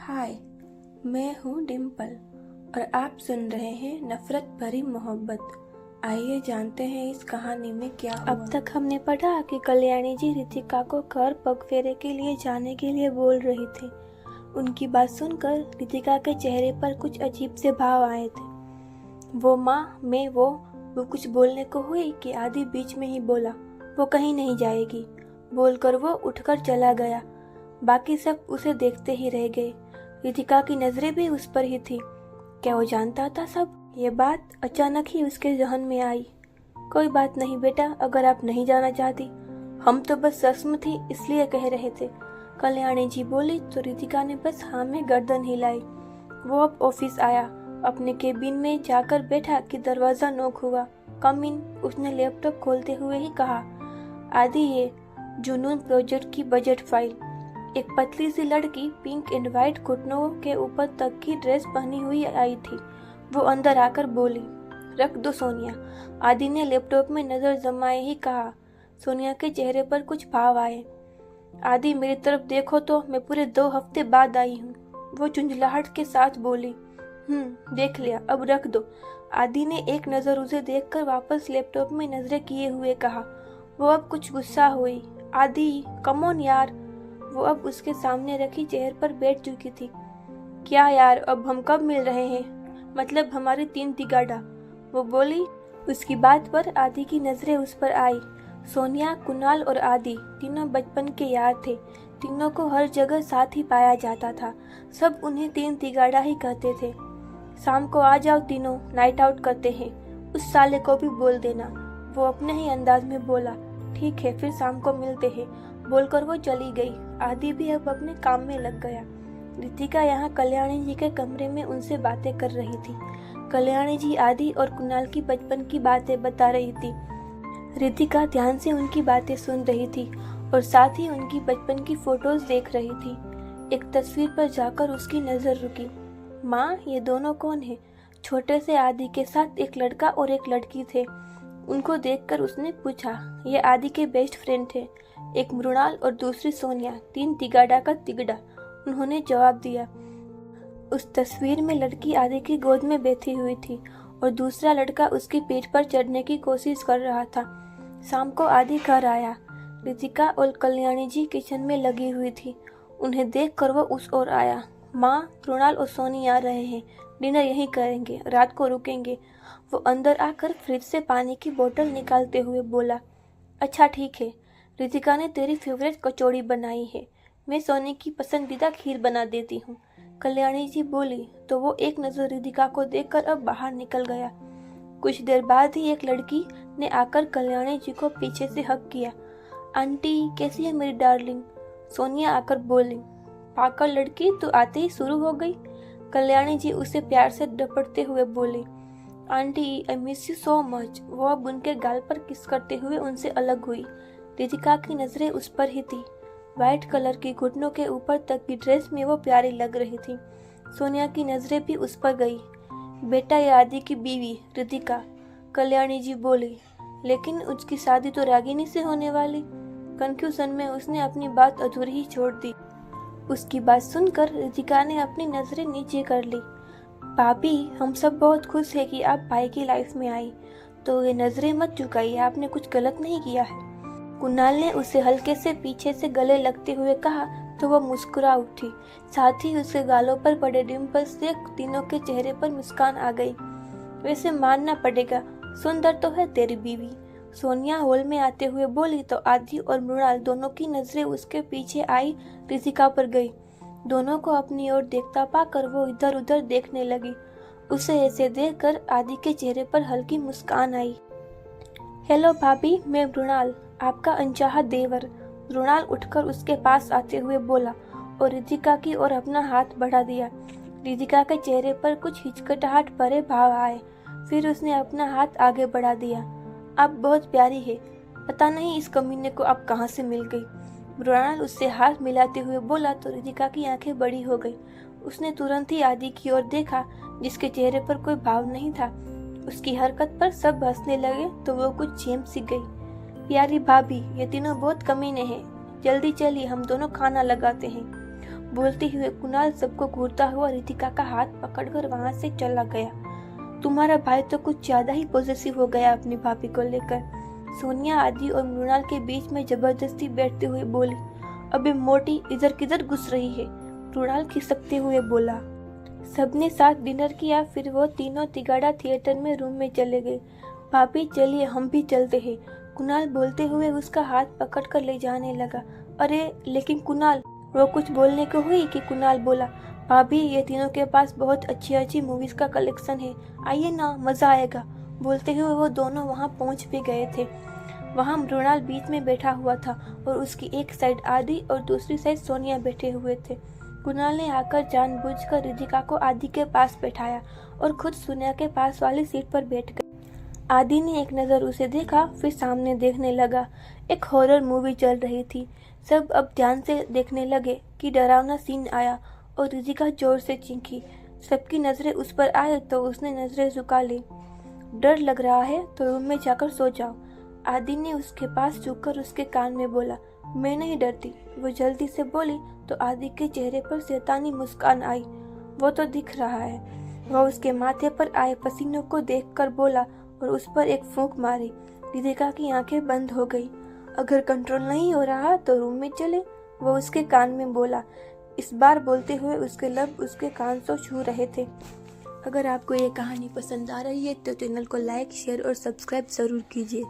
हाय, मैं हूँ डिम्पल और आप सुन रहे हैं नफरत भरी मोहब्बत। आइए जानते हैं इस कहानी में क्या हुआ। अब तक हमने पढ़ा कि कल्याणी जी रितिका को घर पगफेरे के लिए जाने के लिए बोल रही थी। उनकी बात सुनकर रितिका के चेहरे पर कुछ अजीब से भाव आए थे। वो माँ मैं वो कुछ बोलने को हुई कि आदि बीच में ही बोला, वो कहीं नहीं जाएगी। बोलकर वो उठकर चला गया। बाकी सब उसे देखते ही रह गए। रितिका की नजरें भी उस पर ही थी। क्या वो जानता था सब? ये बात अचानक ही उसके जहन में आई। कोई बात नहीं बेटा, अगर आप नहीं जाना चाहती, हम तो बस रस्म थी इसलिए कह रहे थे। कल्याणी जी बोली तो रितिका ने बस हाँ में गर्दन हिलाई। वो अब ऑफिस आया। अपने केबिन में जाकर बैठा कि दरवाजा नॉक हुआ। कम इन, उसने लैपटॉप खोलते हुए ही कहा। आदि ये जुनून प्रोजेक्ट की बजट फाइल। एक पतली सी लड़की पिंक एंड व्हाइट घुटनों के ऊपर तक की ड्रेस पहनी हुई आई थी। वो अंदर आकर बोली, रख दो सोनिया। आदि ने लैपटॉप में नजर जमाए ही कहा। सोनिया के चेहरे पर कुछ भाव आए। आदि मेरी तरफ देखो तो, मैं पूरे 2 हफ्ते बाद आई हूँ। वो झुंझलाहट के साथ बोली। देख लिया, अब रख दो। आदि ने एक नजर उसे देखकर वापस लैपटॉप में नजरें किए हुए कहा। वो अब कुछ गुस्सा हुई। आदि कम ऑन यार। वो अब उसके सामने रखी चेयर पर बैठ चुकी थी। क्या यार, अब हम कब मिल रहे हैं? मतलब हमारी 3 तिगाड़ा, वो बोली। उसकी बात पर आदि की नजरें उस पर आई। सोनिया, कुणाल और आदि तीनों बचपन के यार थे। तीनों को हर जगह साथ ही पाया जाता था। सब उन्हें 3 तिगाड़ा ही कहते थे। शाम को आ जाओ तीनों, नाइट आउट करते हैं। उस साले को भी बोल देना। वो अपने ही अंदाज में बोला। ठीक है, फिर शाम को मिलते हैं। बोलकर वो चली गई। आदि भी अब अपने काम में लग गया। रितिका यहाँ कल्याणी जी के कमरे में उनसे बातें कर रही थी। कल्याणी जी आदि और कुणाल की बचपन की बातें बता रही थी। रितिका ध्यान से उनकी बातें सुन रही थी और साथ ही उनकी बचपन की फोटोज देख रही थी। एक तस्वीर पर जाकर उसकी नजर रुकी। माँ, ये दोनों कौन है? छोटे से आदि के साथ एक लड़का और एक लड़की थे। उनको देखकर उसने पूछा। ये आदि के बेस्ट फ्रेंड थे, एक मृणाल और दूसरी सोनिया, 3 तिगाड़ा का तिगड़ा, उन्होंने जवाब दिया। उस तस्वीर में लड़की आदि की गोद में बैठी हुई थी और दूसरा लड़का उसकी पीठ पर चढ़ने की कोशिश कर रहा था। शाम को आदि घर आया। रितिका और कल्याणी जी किचन में लगी हुई थी। उन्हें देखकर वो उस ओर आया। माँ, मृणाल और सोनी आ रहे हैं, डिनर यहीं करेंगे, रात को रुकेंगे। वो अंदर आकर फ्रिज से पानी की बोतल निकालते हुए बोला। अच्छा ठीक है, रितिका ने तेरी फेवरेट कचौड़ी बनाई है, मैं सोनी की पसंदीदा खीर बना देती हूँ, कल्याणी जी बोली। तो वो एक नजर रितिका को देखकर अब बाहर निकल गया। कुछ देर बाद ही एक लड़की ने आकर कल्याणी जी को पीछे से हक किया। आंटी कैसी है मेरी डार्लिंग? सोनिया आकर बोली। पागल लड़की, तू आते ही शुरू हो गई। कल्याणी जी उसे प्यार से डपटते हुए बोली। Aunty I miss you so much. वो अब उनके गाल पर किस करते हुए उनसे अलग हुई। रितिका की नजरें उस पर ही थी। व्हाइट कलर की घुटनों के ऊपर तक की ड्रेस में वो प्यारी लग रही थी। सोनिया की नजरें भी उस पर गई। बेटा, ये आदि की बीवी रितिका, कल्याणी जी बोली। लेकिन उसकी शादी तो रागिनी से होने वाली। कंफ्यूजन में उसने अपनी बात अधूरी ही छोड़ दी। उसकी बात सुनकर रितिका ने अपनी नजरें नीचे कर ली। भाभी, हम सब बहुत खुश है कि आप भाई की लाइफ में आई, तो ये नजरें मत झुकाइए, आपने कुछ गलत नहीं किया है। कुणाल ने उसे हल्के से पीछे से गले लगते हुए कहा तो वह मुस्कुरा उठी। साथ ही उसके गालों पर पड़े डिम्पल्स से तीनों के चेहरे पर मुस्कान आ गई। वैसे मानना पड़ेगा, सुंदर तो है तेरी बीवी, सोनिया हॉल में आते हुए बोली। तो आदि और मृणाल दोनों की नजरें उसके पीछे आई रितिका पर गई। दोनों को अपनी ओर देखता पाकर वो इधर उधर देखने लगी। उसे ऐसे देखकर आदि के चेहरे पर हल्की मुस्कान आई। हेलो भाभी, मैं मृणाल, आपका अनचाहा देवर। मृणाल उठकर उसके पास आते हुए बोला और रितिका की ओर अपना हाथ बढ़ा दिया। रितिका के चेहरे पर कुछ हिचकिचाहट भरे भाव आए। फिर उसने अपना हाथ आगे बढ़ा दिया। आप बहुत प्यारी है, पता नहीं इस कमीने को आप कहाँ से मिल गई। मृणाल उससे हाथ मिलाते हुए बोला तो रितिका की आंखें बड़ी हो गई। उसने तुरंत ही आदि की ओर देखा, जिसके चेहरे पर कोई भाव नहीं था। उसकी हरकत पर सब हंसने लगे तो वो कुछ झेम सी गई। प्यारी भाभी, ये तीनों बहुत कमीने हैं, जल्दी चलिए हम दोनों खाना लगाते हैं। बोलते हुए कुणाल सबको घूरता हुआ रितिका का हाथ पकड़कर वहां से चला गया। तुम्हारा भाई तो कुछ ज्यादा ही पॉसेसिव हो गया अपनी भाभी को लेकर, सोनिया आदि और मृणाल के बीच में जबरदस्ती बैठते हुए बोली। अबे मोटी, इधर किधर घुस रही है? मृणाल खिसकते हुए बोला। सबने साथ डिनर किया, फिर वो तीनों तिगाड़ा थिएटर में रूम में चले गए। भाभी चलिए हम भी चलते हैं, कुणाल बोलते हुए उसका हाथ पकड़कर ले जाने लगा। अरे लेकिन कुणाल, वो कुछ बोलने को हुई कि कुणाल बोला, भाभी ये तीनों के पास बहुत अच्छी अच्छी मूवीज का कलेक्शन है, आइए ना, मजा आएगा। बोलते हुए वो दोनों वहां पहुंच भी गए थे। वहां मृणाल बीच में बैठा हुआ था और उसकी एक साइड आदि और दूसरी साइड सोनिया बैठे हुए थे। कुणाल ने आकर जानबूझकर रितिका को आदि के पास बैठाया और खुद सोनिया के पास वाली सीट पर बैठ गई। आदि ने एक नज़र उसे देखा, फिर सामने देखने लगा। एक हॉरर मूवी चल रही थी। सब अब ध्यान से देखने लगे कि डरावना सीन आया और रितिका जोर से चीखी। सबकी नज़रें उस पर आए तो उसने नज़रें झुका ली। डर लग रहा है तो रूम में जाकर सो जाओ। आदि ने उसके पास झुककर उसके कान में बोला। मैं नहीं डरती, वो जल्दी से बोली तो आदि के चेहरे पर शैतानी मुस्कान आई। वो तो दिख रहा है। वह उसके माथे पर आए पसीनों को देखकर बोला और उस पर एक फूंक मारी। रितिका की आंखें बंद हो गई। अगर कंट्रोल नहीं हो रहा तो रूम में चले, वो उसके कान में बोला। इस बार बोलते हुए उसके लब उसके कान से छू रहे थे। अगर आपको ये कहानी पसंद आ रही है तो चैनल को लाइक, शेयर और सब्सक्राइब जरूर कीजिए।